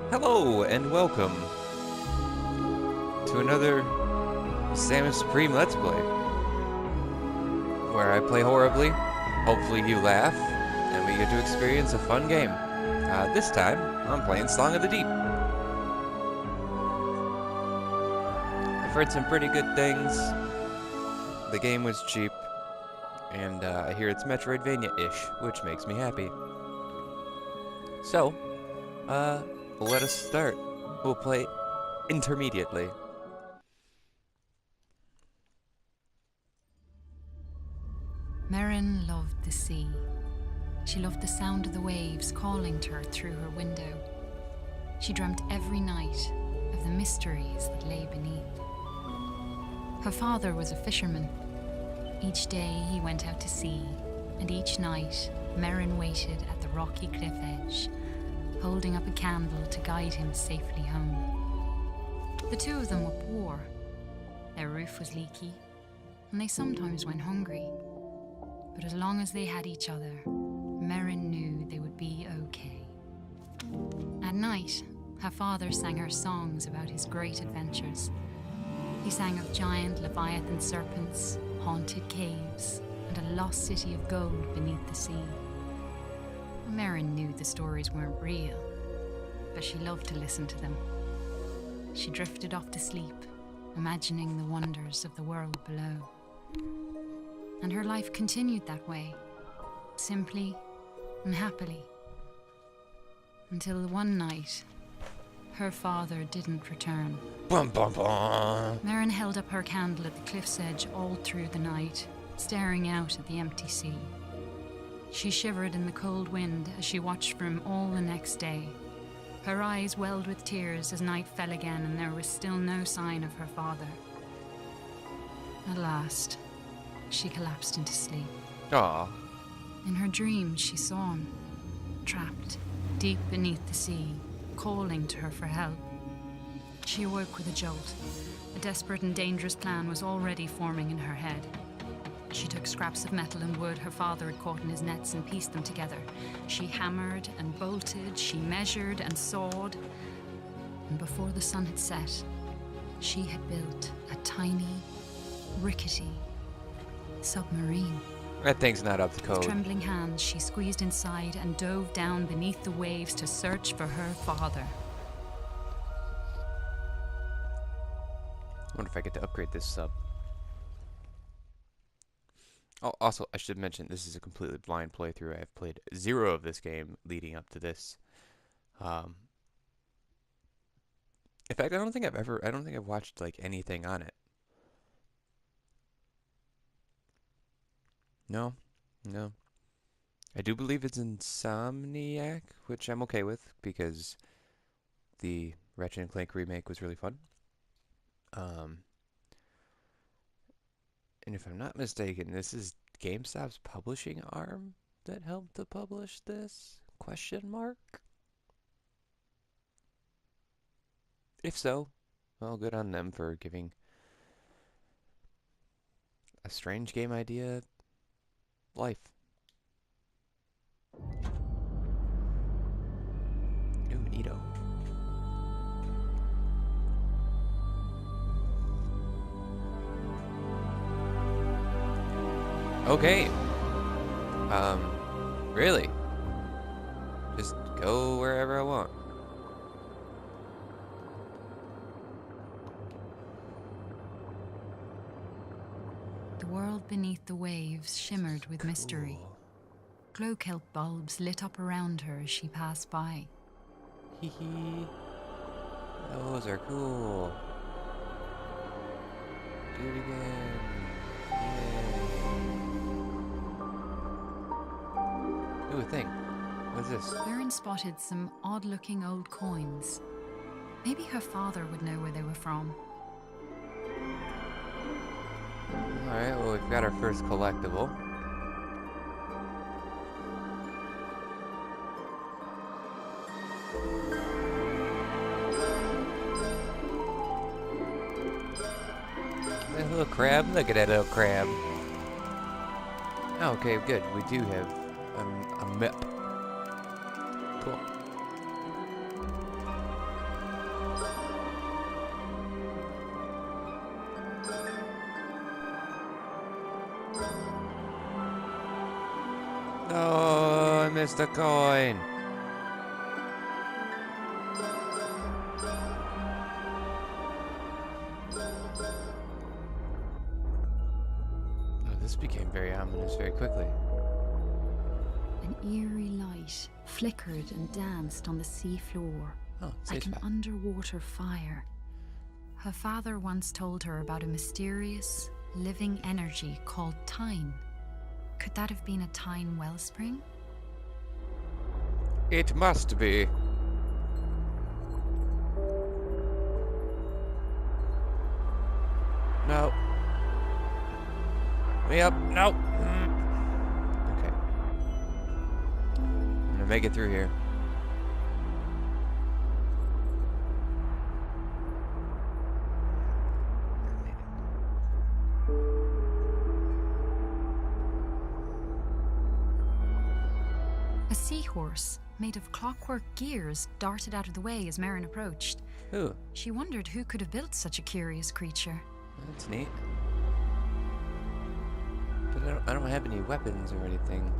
Hello and welcome to another Samus Supreme Let's Play, where I play horribly, hopefully you laugh, and we get to experience a fun game. This time, I'm playing Song of the Deep. I've heard some pretty good things. The game was cheap, and I hear it's Metroidvania-ish, which makes me happy. So, let us start. We'll play intermediately. Merrin loved the sea. She loved the sound of the waves calling to her through her window. She dreamt every night of the mysteries that lay beneath. Her father was a fisherman. Each day he went out to sea, and each night Merrin waited at the rocky cliff edge, holding up a candle to guide him safely home. The two of them were poor. Their roof was leaky, and they sometimes went hungry. But as long as they had each other, Merrin knew they would be okay. At night, her father sang her songs about his great adventures. He sang of giant leviathan serpents, haunted caves, and a lost city of gold beneath the sea. Merrin knew the stories weren't real, but she loved to listen to them. She drifted off to sleep, imagining the wonders of the world below. And her life continued that way, simply and happily. Until one night, her father didn't return. Bum bum bum. Merrin held up her candle at the cliff's edge all through the night, staring out at the empty sea. She shivered in the cold wind as she watched for him all the next day. Her eyes welled with tears as night fell again and there was still no sign of her father. At last, she collapsed into sleep. Aw. In her dreams, she saw him, trapped deep beneath the sea, calling to her for help. She awoke with a jolt. A desperate and dangerous plan was already forming in her head. She took scraps of metal and wood her father had caught in his nets and pieced them together. She hammered and bolted, she measured and sawed. And before the sun had set, she had built a tiny, rickety submarine. That thing's not up to With code. trembling hands, she squeezed inside and dove down beneath the waves to search for her father. I wonder if I get to upgrade this sub. Oh, also, I should mention this is a completely blind playthrough. I've played zero of this game leading up to this. In fact, I don't think I've watched like anything on it. No. I do believe it's Insomniac, which I'm okay with because the Ratchet and Clank remake was really fun. And if I'm not mistaken, this is GameStop's publishing arm that helped to publish this? Question mark? If so, well, good on them for giving a strange game idea life. Ooh, neato. Okay. Really? Just go wherever I want. The world beneath the waves shimmered with mystery. Cool. Glow kelp bulbs lit up around her as she passed by. Hee hee. Those are cool. Do it again. Yay. Ooh, a thing. What's this? Merrin spotted some odd-looking old coins. Maybe her father would know where they were from. Alright, well, we've got our first collectible. That little crab? Look at that little crab. Oh, okay, good. We do have a map. Cool. Oh, I missed a coin. Oh, this became very ominous very quickly. An eerie light flickered and danced on the sea floor, Oh, like safe an spot. underwater fire. Her father once told her about a mysterious, living energy called Tyne. Could that have been a Tyne wellspring? It must be. No. Me up. No. Okay. I'm gonna make it through here. A seahorse made of clockwork gears darted out of the way as Merrin approached. Ooh, She wondered who could have built such a curious creature. that's neat. But I don't have any weapons or anything.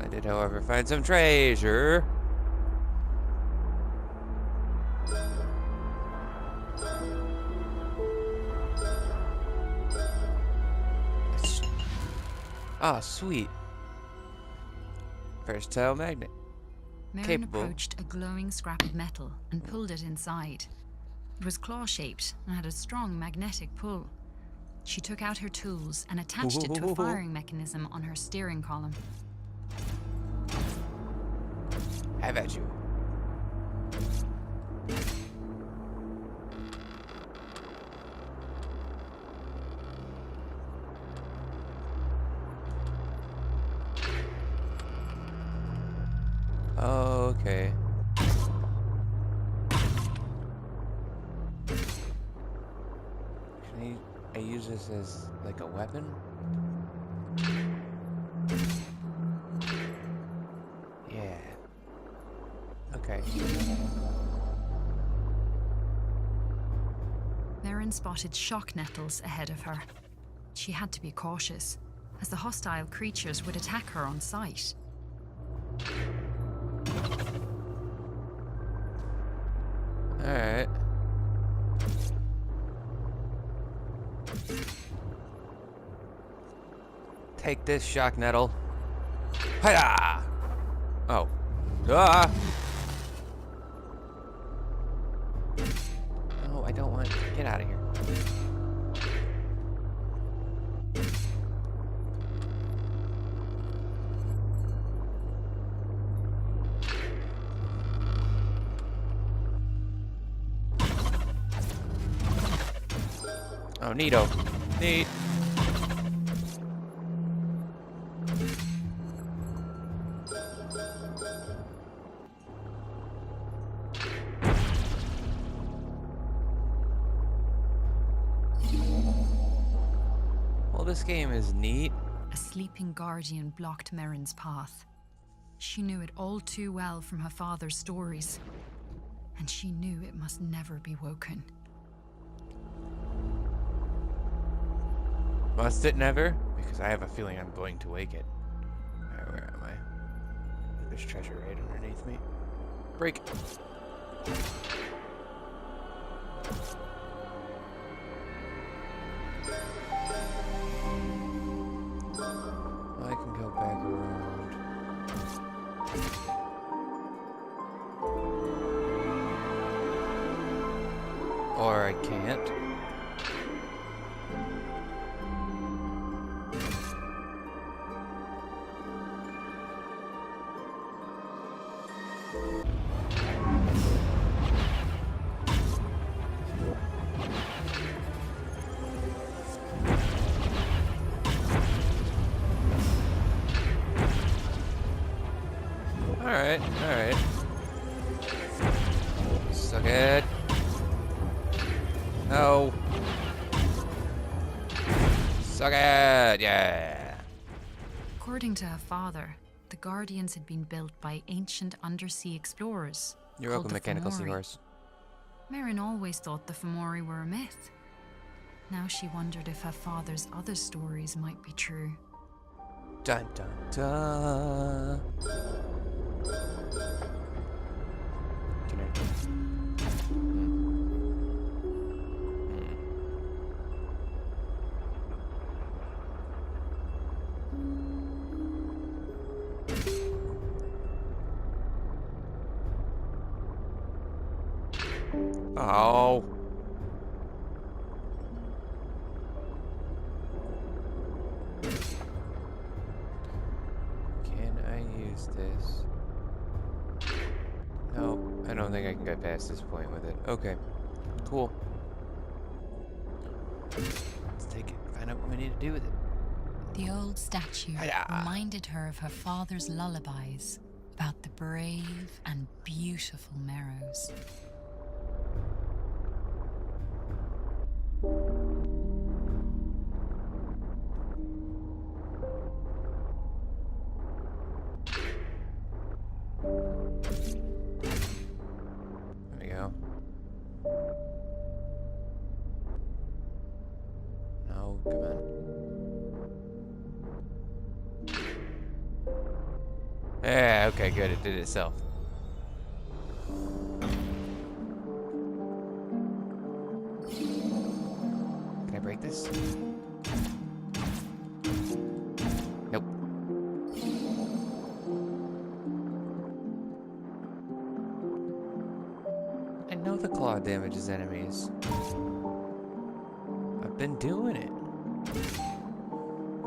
I did, however, find some treasure. Ah, sweet. Versatile magnet. Merrin Capable. approached a glowing scrap of metal and pulled it inside. It was claw-shaped and had a strong magnetic pull. She took out her tools and attached it to a firing mechanism on her steering column. Have at you. Okay. Can I use this as like a weapon? Yeah. Okay. Merrin spotted shock nettles ahead of her. She had to be cautious, as the hostile creatures would attack her on sight. Alright. Take this, shock nettle. Hiya! Oh. Ah! No, I don't want. Get out of here. Oh, neato. Neat. Well, this game is neat. A sleeping guardian blocked Merrin's path. She knew it all too well from her father's stories, and she knew it must never be woken. Must it never? Because I have a feeling I'm going to wake it. Alright, where am I? There's treasure right underneath me. Break. I can go back around. Or I can't. Alright, alright. Suck it. No. Suck it, yeah. According to her father, the Guardians had been built by ancient undersea explorers. You're called welcome, the mechanical Fomori. seahorse. Merrin always thought the Fomori were a myth. Now she wondered if her father's other stories might be true. Dun dun dun. Can I? Oh. Can I use this? No, I don't think I can get past this point with it. Okay, cool. Let's take it. Find out what we need to do with it. The old statue Hi-ya. reminded her of her father's lullabies about the brave and beautiful Merrows. There we go. No, come on. Yeah, okay, good. It did it itself. Can I break this? Nope. I know the claw damages enemies. I've been doing it.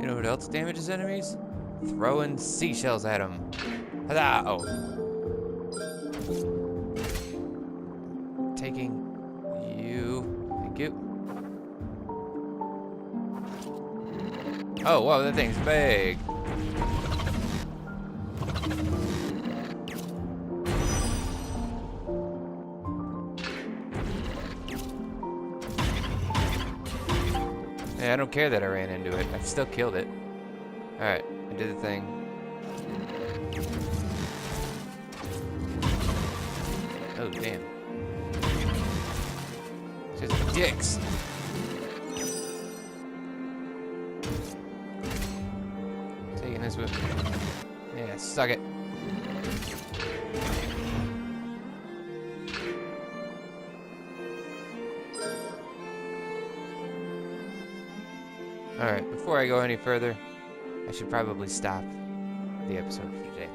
You know what else damages enemies? Throwing seashells at them. Huzzah! Oh. Taking you. Thank you. Oh, whoa, that thing's big. Yeah, I don't care that I ran into it. I still killed it. Alright, I did the thing. Oh, damn. Just dicks. Taking this with me. Yeah, suck it. Alright, before I go any further, I should probably stop the episode for today.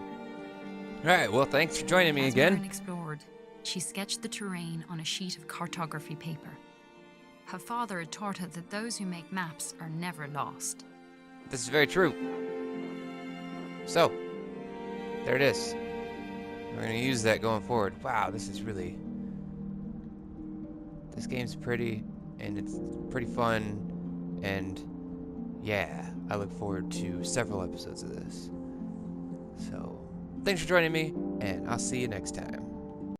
Alright, well, thanks for joining me As again. Maren explored, she sketched the terrain on a sheet of cartography paper. Her father had taught her that those who make maps are never lost. This is very true. So, there it is. We're going to use that going forward. Wow, this is really... This game's pretty, and it's pretty fun, and yeah, I look forward to several episodes of this. So, thanks for joining me, and I'll see you next time.